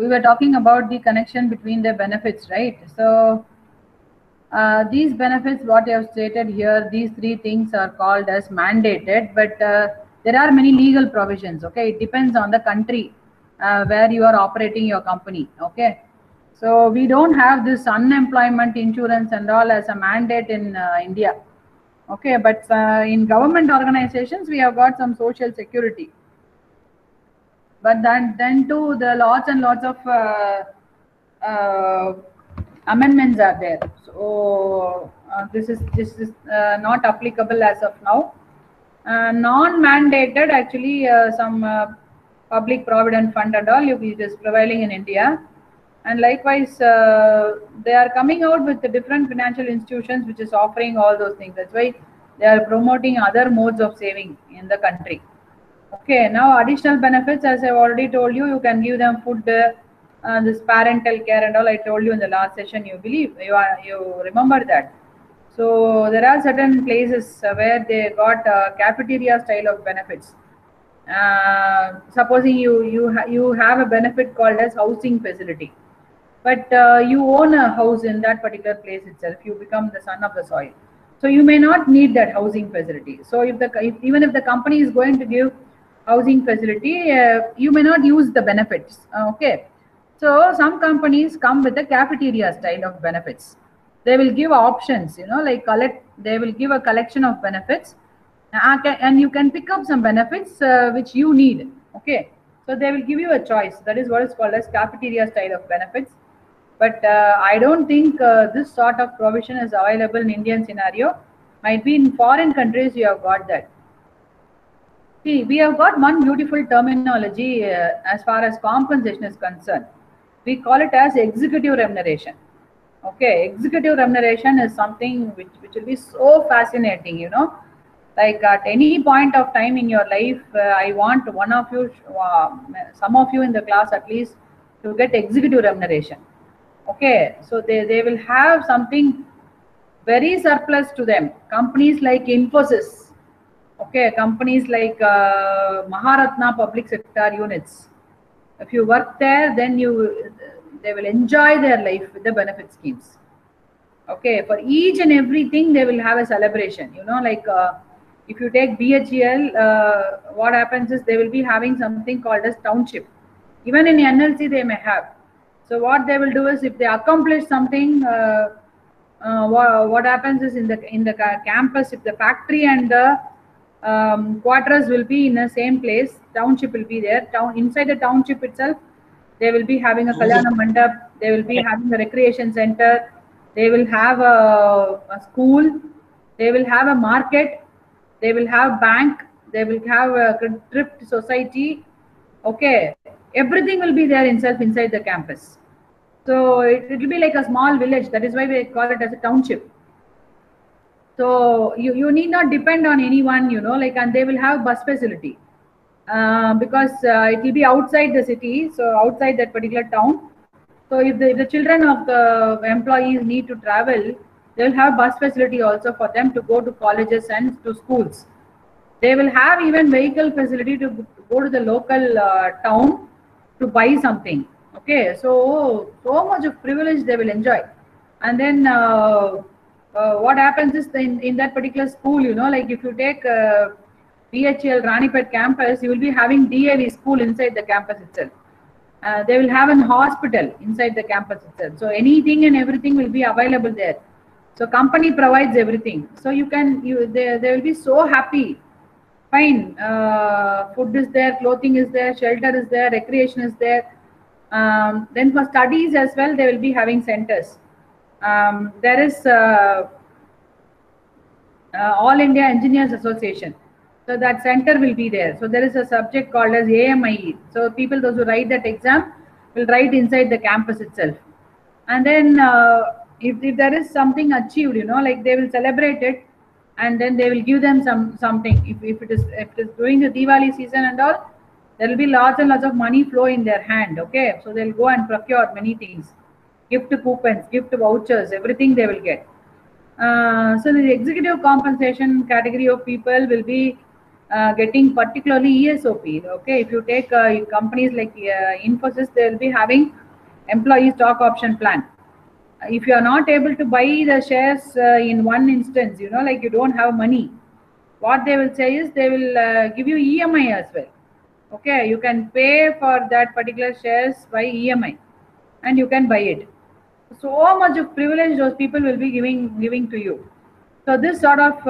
we were talking about the connection between the benefits, right? So these benefits, what you have stated here, these three things are called as mandated, but there are many legal provisions. Okay, it depends on the country where you are operating your company. Okay, so we don't have this unemployment insurance and all as a mandate in India. Okay, but in government organizations we have got some social security, but then too the lots and lots of uh, amendments are there. So this is not applicable as of now. Non-mandated, actually, some public provident fund and all it is prevailing in India, and likewise they are coming out with the different financial institutions which is offering all those things. That's why they are promoting other modes of saving in the country. Okay, now additional benefits, as I've already told you, you can give them food, this parental care and all. I told you in the last session. You remember that. So there are certain places where they got cafeteria style of benefits. Supposing you have a benefit called as housing facility, but you own a house in that particular place itself. You become the son of the soil, so you may not need that housing facility. So even if the company is going to give housing facility, you may not use the benefits. Okay, so some companies come with a cafeteria style of benefits. They will give options, like they will give a collection of benefits, and you can pick up some benefits which you need. Okay, so they will give you a choice. That is what is called as cafeteria style of benefits. But I don't think this sort of provision is available in Indian scenario. Might be in foreign countries you have got that. See, we have got one beautiful terminology as far as compensation is concerned. We call it as executive remuneration. Okay, executive remuneration is something which will be so fascinating, Like at any point of time in your life, I want one of you, some of you in the class at least, to get executive remuneration. Okay, so they will have something very surplus to them. Companies like Infosys, okay, companies like Maharatna public sector units. If you work there, then they will enjoy their life with the benefit schemes. Okay, for each and everything they will have a celebration. Like if you take BHEL, what happens is they will be having something called as township. Even in NLC they may have. So what they will do is, if they accomplish something, what happens is in the campus, if the factory and the quarters will be in the same place, township will be there. Inside the township itself, they will be having a Kalyana Mandap, they will be having a recreation center, they will have a school, they will have a market, they will have bank, they will have a thrift society. Okay, everything will be there inside the campus. So it will be like a small village. That is why we call it as a township. So you need not depend on anyone, and they will have bus facility because it will be outside the city, so outside that particular town. So if the children of the employees need to travel, they will have bus facility also for them to go to colleges and to schools. They will have even vehicle facility to go to the local town to buy something. Okay, so much of privilege they will enjoy. And then what happens is in that particular school, like if you take BHEL Ranipet campus, you will be having DAV school inside the campus itself. They will have an hospital inside the campus itself. So anything and everything will be available there. So company provides everything. So they will be so happy. Fine, food is there, clothing is there, shelter is there, recreation is there. Then for studies as well, they will be having centers. There is All India Engineers Association. So that center will be there. So there is a subject called as AMIE. So those who write that exam will write inside the campus itself. And then if there is something achieved, like they will celebrate it, and then they will give them something. If it is during the Diwali season and all, there will be lots and lots of money flow in their hand. Okay, so they'll go and procure many things, gift coupons, gift vouchers, everything they will get. So the executive compensation category of people will be getting particularly ESOP. Okay, if you take companies like Infosys, they will be having employee stock option plan. If you are not able to buy the shares in one instance, like you don't have money, what they will say is they will give you EMI as well. Okay, you can pay for that particular shares by EMI and you can buy it. So much of privilege those people will be giving to you. So this sort of,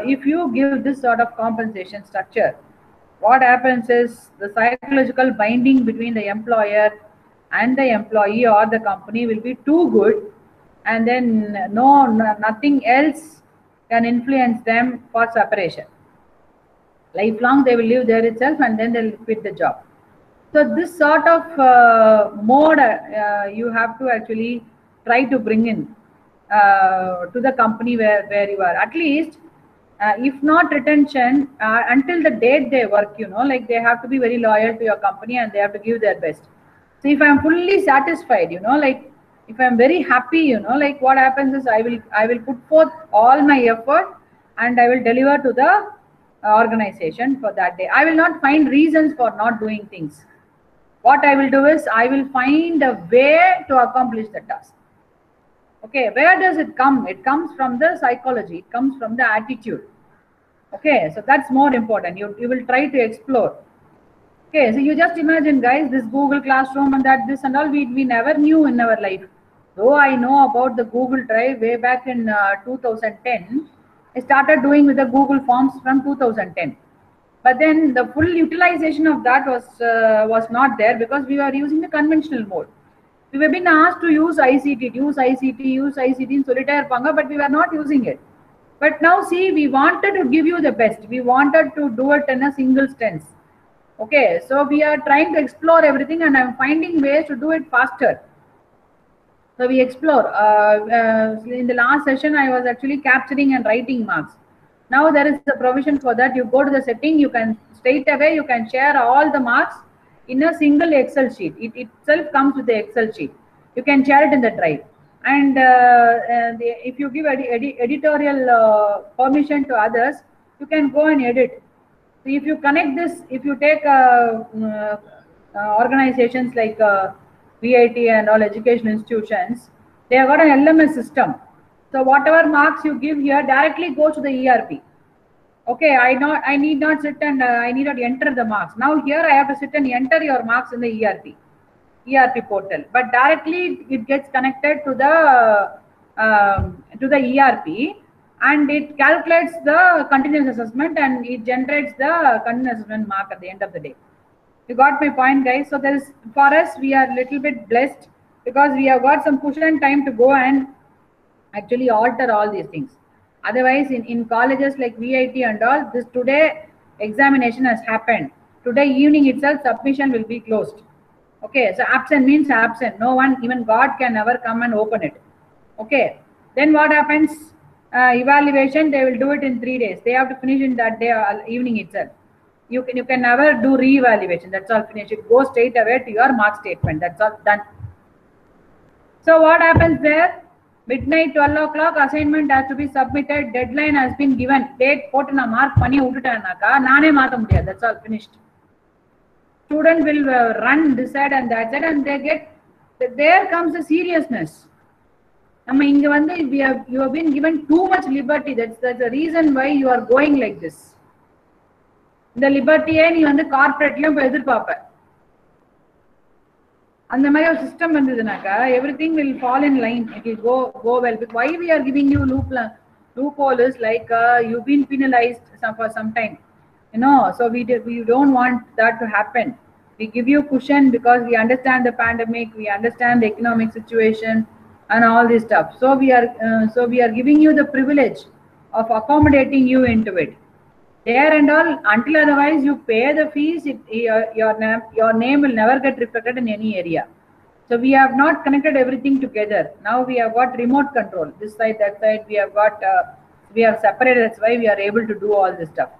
if you give this sort of compensation structure, what happens is the psychological binding between the employer and the employee or the company will be too good, and then nothing else can influence them for separation. Lifelong they will live there itself and then they'll quit the job. So this sort of mode you have to actually try to bring in to the company where you are. At least, if not retention, until the date they work, like they have to be very loyal to your company and they have to give their best. So if I'm fully satisfied, like if I'm very happy, like what happens is I will put forth all my effort and I will deliver to the organization for that day. I will not find reasons for not doing things. What I will do is I will find a way to accomplish the task. Okay, where does it come? It comes from the psychology, it comes from the attitude. Okay, so that's more important. You will try to explore. Okay, so you just imagine, guys, this Google Classroom and this and all, we never knew in our life. Though I know about the Google Drive way back in 2010, I started doing with the Google Forms from 2010. But then the full utilization of that was not there because we were using the conventional mode. We were being asked to use ICT, use ICT in solitaire panga, but we were not using it. But now see, we wanted to give you the best. We wanted to do it in a single stance. Okay, so we are trying to explore everything and I'm finding ways to do it faster. So we explore. In the last session, I was actually capturing and writing marks. Now there is a provision for that. You go to the setting, you can straight away, you can share all the marks in a single Excel sheet. It itself comes with the Excel sheet. You can share it in the drive. And if you give editorial permission to others, you can go and edit. So if you connect this, if you take organizations like VIT and all education institutions, they have got an LMS system. So whatever marks you give here directly goes to the ERP. Okay, I need not sit and I need not enter the marks. Now here I have to sit and enter your marks in the ERP portal. But directly it gets connected to the ERP and it calculates the continuous assessment and it generates the continuous assessment mark at the end of the day. You got my point, guys? So there is, for us, we are a little bit blessed because we have got some cushion time to go and actually alter all these things. Otherwise, in colleges like VIT and all, this today examination has happened. Today evening itself, submission will be closed. Okay, so absent means absent. No one, even God can never come and open it. Okay, then what happens? Evaluation, they will do it in 3 days. They have to finish in that day evening itself. You can never do re-evaluation. That's all finished. It goes straight away to your mark statement. That's all done. So what happens there? Midnight, 12 o'clock, assignment has to be submitted. Deadline has been given. Date put na mark pani ututanaka nane maatha mudiyadhu. That's all finished. Student will run this side and that side, and they get. There comes the seriousness. You have been given too much liberty. That's the reason why you are going like this. The liberty நீ வந்து கார்ப்பரேட்லயும் போய் எதிர்பார்ப்ப. அந்த மாதிரி ஒரு system வந்ததுனாக்கா everything will fall in line. It will go well. But why we are giving you loophole is like you've been penalized for some time. So we don't want that to happen. We give you cushion because we understand the pandemic, we understand the economic situation and all this stuff. So we are giving you the privilege of accommodating you into it. There and all, until otherwise you pay the fees, your name will never get reflected in any area. So we have not connected everything together. Now we have got remote control. This side, that side, we have separated. That's why we are able to do all this stuff.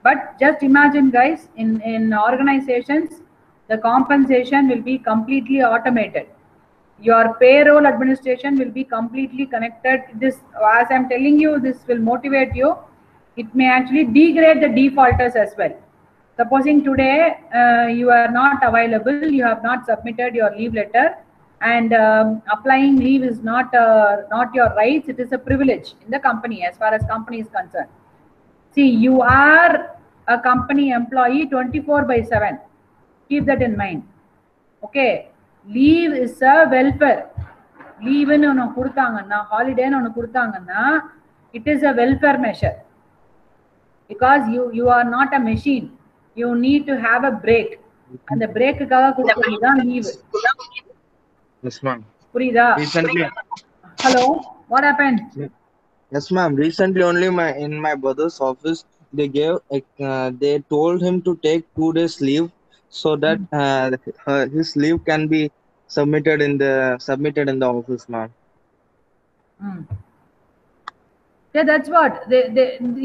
But just imagine, guys, in organizations, the compensation will be completely automated. Your payroll administration will be completely connected. This, as I'm telling you, this will motivate you. it may actually degrade the defaulters as well. Supposing today you are not available, you have not submitted your leave letter, and applying leave is not your rights, it is a privilege in the company as far as company is concerned. See, you are a company employee 24/7. Keep that in mind. Okay, leave is a welfare. Leave in on holiday on it is a welfare measure, because you are not a machine. You need to have a break, and the break leave. Yes, ma'am. Purida. Recently, Hello, what happened? yes, ma'am. Recently, only in my brother's office, they told him to take 2 days leave so that his leave can be submitted in the office, ma'am. Mm. Yeah, that's what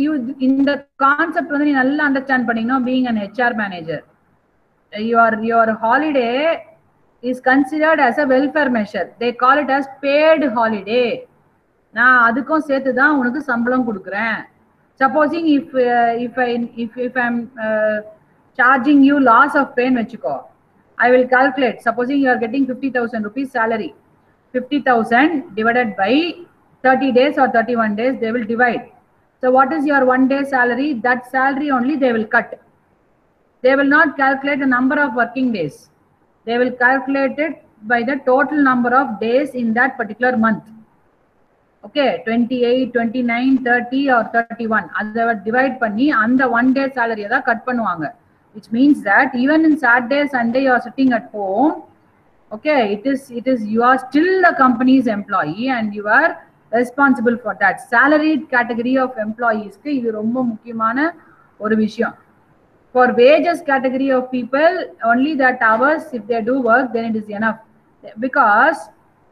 you in the concept when you understand being an HR manager. Your holiday is considered as a welfare measure. They call it as paid holiday. Now, அதுக்கும் சேர்த்து தான் உனக்கு சம்பளம் கொடுக்குறேன். Supposing if I'm charging you loss of pay வச்சுக்கோ, I will calculate. Supposing you are getting 50,000 rupees salary, 50,000 divided by 30 days or 31 days, they will divide. So what is your 1 day salary? That salary only they will cut. They will not calculate the number of working days. They will calculate it by the total number of days in that particular month. Okay, 28, 29, 30 or 31. அதை divide பண்ணி அந்த 1 day salary தான் cut பண்ணுவாங்க. Which means that even in Saturday, Sunday, you are sitting at home. Okay, it is you are still the company's employee and you are responsible for that. Salaried category of employees க்கு இது ரொம்ப முக்கியமான ஒரு விஷயம். For wages category of people, only that hours if they do work, then it is enough, because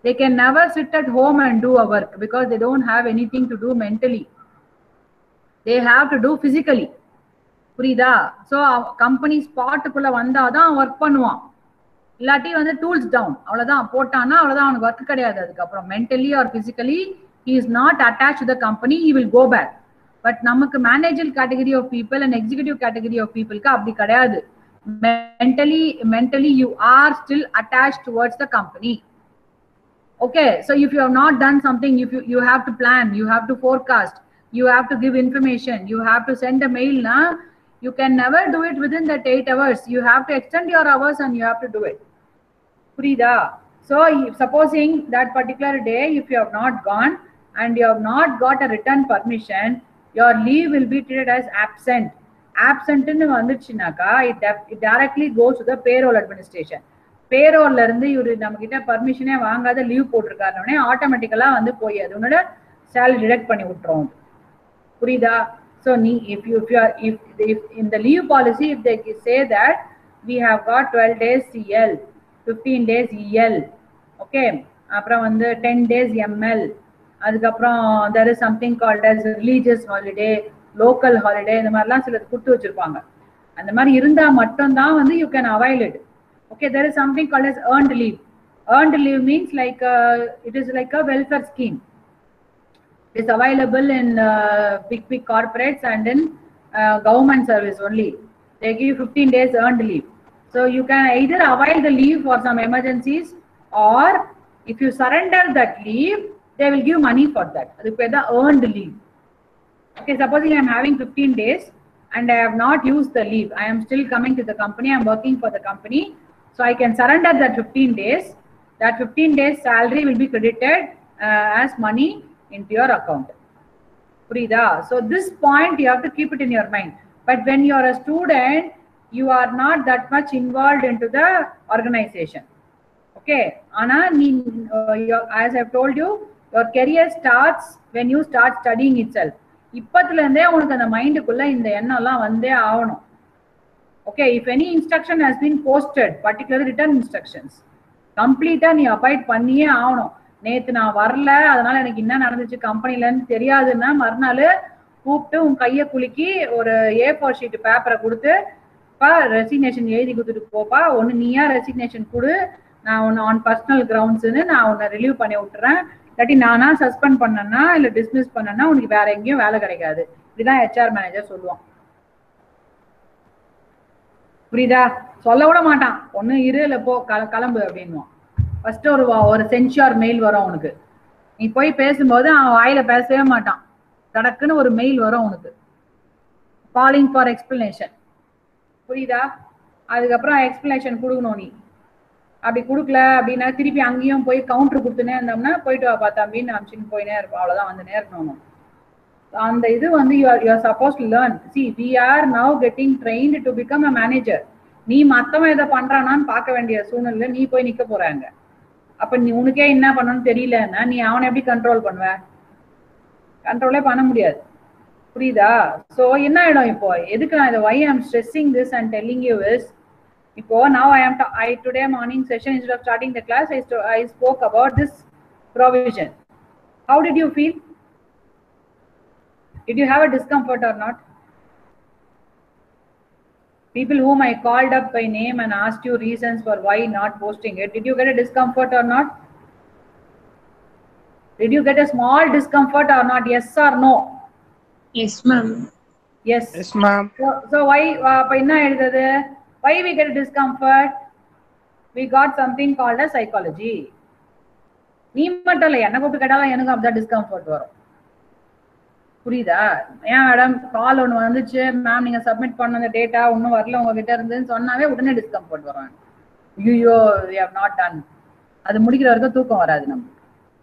they can never sit at home and do a work because they don't have anything to do mentally. They have to do physically. புரியுதா? So company spot குள்ள வந்தாதான் work பண்ணுவான். இல்லாட்டி tools down, அவ்வளவுதான் போட்டானா அவ்வளவுதான், அவனுக்கு work கிடையாது. அதுக்கப்புறம் mentally or physically he is not attached to the company, he will go back. But நமக்கு managerial category of people and executive category of people க்கு அப்படி கிடையாது. Mentally you are still attached towards the company. Okay, so if you have not done something, if you have to plan, you have to forecast, you have to give information, you have to send a mail, you can never do it within that 8 hours. You have to extend your hours and you have to do it. Purida? So supposing that particular day, if you have not gone and you have not got a written permission, your leave will be treated as absent. Absent in vanduchinaka, it directly goes to the payroll administration. Payroll la irundhu iru namakita permission e vaangada leave potirukkarane automatically போய் அது உன்னோட salary deduct பண்ணி விட்டுரும். புரியுதா? So if in the leave policy, if they say that we have got 12 days CL, 15 days EL, okay, அப்புறம் 10 days ML, அதுக்கப்புறம் there is something called as religious holiday, local holiday, இந்த மாதிரிலாம் சில கொடுத்து வச்சிருப்பாங்க. அந்த மாதிரி இருந்தா மட்டும் தான் you can avail it. Okay, there is something called as earned leave. Earned leave means like it is like a welfare scheme. It is available in big corporates and in government service only. They give 15 days earned leave. So you can either avail the leave for some emergencies, or if you surrender that leave, they will give money for that. That's the earned leave. Okay, supposing I am having 15 days and I have not used the leave, I am still coming to the company, I am working for the company, so I can surrender that 15 days. That 15 days salary will be credited as money into your account. Purida? So this point you have to keep it in your mind. But when you are a student, you are not that much involved into the organization. Okay, Anna, as I have told you, your career starts when you start studying itself. இப்பத்துல இருந்தே உனக்கு அந்த மைண்டுக்குள்ள இந்த எண்ணம்லாம் வந்தே ஆகணும். Okay, if any instruction has been posted, particularly written instructions, கம்ப்ளீட்டா நீ abide பண்ணியே ஆகணும். நேத்து நான் வரல, அதனால எனக்கு என்ன நடந்துச்சு கம்பெனிலன்னு தெரியாதுன்னா மறுநாள் கூப்பிட்டு உன் கையை குலுக்கி ஒரு A4 ஷீட் பேப்பரை கொடுத்து, ரெசிக்னேஷன் எழுதி கொடுத்துட்டு போப்பா, ஒன்று நீயா ரெசிக்னேஷன் கொடு, நான் உன்னை ஆன் பர்சனல் கிரவுண்ட்ஸ்ன்னு நான் உன்னை ரிலீவ் பண்ணி விட்டுறேன், இல்லாட்டி நானா சஸ்பெண்ட் பண்ணனா இல்ல டிஸ்மிஸ் பண்ணனா உனக்கு வேற எங்கேயும் வேலை கிடைக்காது. இதுதான் ஹெச்ஆர் மேனேஜர் சொல்லுவான். புரியுதா? சொல்ல விட மாட்டான், ஒண்ணு இரு இல்ல போ கிளம்பு அப்படின்வான். ஃபர்ஸ்ட் ஒரு சென்சார் மெயில் வரும் உனக்கு. நீ போய் பேசும்போது அவன் வாயில பேசவே மாட்டான், கடக்குன்னு ஒரு மெயில் வரும் உனக்கு, காலிங் ஃபார் எக்ஸ்பிளனேஷன். புரியுதா? அதுக்கப்புறம் எக்ஸ்பிளனேஷன் கொடுக்கணும். நீ அப்படி கொடுக்கல அப்படின்னா திருப்பி அங்கேயும் போய் கவுண்டர் கொடுத்துனே இருந்தோம்னா போயிட்டு வா பார்த்தா அப்படின்னு அமிச்சுன்னு போயினே இருப்போம். அவ்வளோதான், வந்துனே இருக்கணும். அந்த இது வந்து you are suppose to learn. See we are now getting trained to become a manager. நீ மற்றவன் இதை பண்றானான்னு பார்க்க வேண்டிய சூழ்நிலை நீ போய் நிற்க போறாங்க. அப்ப நீ உனக்கே என்ன பண்ணணும்னு தெரியலன்னா நீ அவனை எப்படி கண்ட்ரோல் பண்ணுவ? கண்ட்ரோலே பண்ண முடியாது. புரியுதா? ஸோ என்ன ஆயிடும் இப்போ? எதுக்கு நான் இதை why I am stressing this and telling you is, இப்போ now I today morning session instead of starting the class I spoke about this provision. How did you feel? Did you have a discomfort or not? People whom I called up by name and asked you reasons for why not posting it, did you get a discomfort or not? Did you get a small discomfort or not? Yes or no? Yes ma'am. Yes. Yes ma'am. So why enna eduthathu? Why we get a discomfort? We got something called as psychology. நீ மட்டும் இல்லை, என்ன கூப்பிட்டு கேட்டாலும் எனக்கு அப்படிதான் discomfort வரும். புரியுதா? ஏன் மேடம் கால் ஒன்று வந்துச்சு, மேம் நீங்க சப்மிட் பண்ண அந்த டேட்டா ஒன்றும் வரல உங்ககிட்ட இருந்துன்னு சொன்னாவே உடனே டிஸ்கம்ஃபர்ட் வரும். ஐயோ we have not done. அது முடிக்கிற வரைக்கும் தூக்கம் வராது நமக்கு.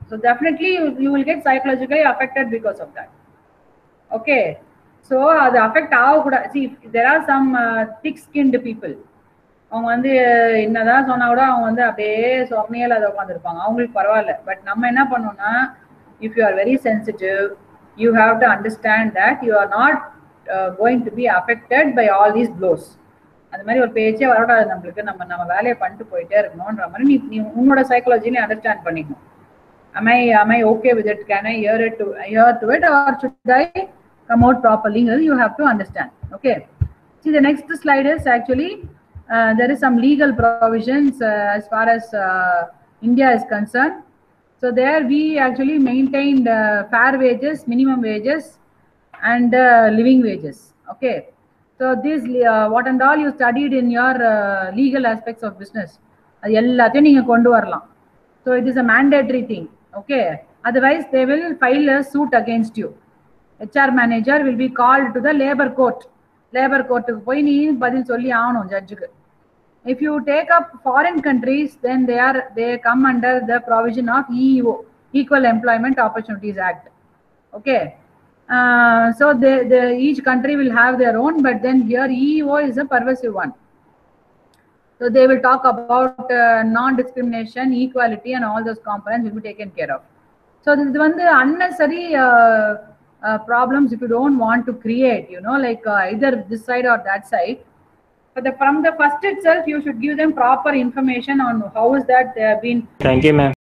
So definitely you will get psychologically affected because of that. Okay. So அது அஃபெக்ட் ஆகக்கூடாது. See there are some thick skinned people. அவங்க வந்து என்னதான் சொன்னா கூட அவங்க வந்து அப்படியே சொர்ணையில் அதை உட்காந்துருப்பாங்க, அவங்களுக்கு பரவாயில்ல. பட் நம்ம என்ன பண்ணோம்னா, if you are very sensitive you have to understand that you are not going to be affected by all these blows. அந்த மாதிரி ஒரு பேச்சே வரக்கூடாது நம்மளுக்கு. நம்ம வேலையை பண்ணிட்டு போயிட்டே இருக்கணும்ன்ற மாதிரி நீ உன்னோட சைக்காலஜினே அண்டர்ஸ்டாண்ட் பண்ணிக்கணும். am I okay with it? Can I hear to it or should I come out properly? You have to understand. Okay. See, the next slide is actually there is some legal provisions as far as India is concerned. So there we actually maintained fair wages, minimum wages and living wages. Okay. So this what and all you studied in your legal aspects of business, அது எல்லாத்தையும் நீங்க கொண்டு வரலாம். So it is a mandatory thing. Okay. Otherwise they will file a suit against you. HR manager will be called to the labor court. Labor court க்கு போய் நீ பதில் சொல்லி ஆகணும் ஜட்ஜுக்கு. If you take up foreign countries, then they come under the provision of EEO, Equal Employment Opportunities Act. Okay. So each country will have their own, but then here EEO is a pervasive one. So they will talk about non-discrimination, equality and all those components will be taken care of. So this is one unnecessary problems if you don't want to create, like either this side or that side. But from the first itself, you should give them proper information on how is that they have been. Thank you, ma'am.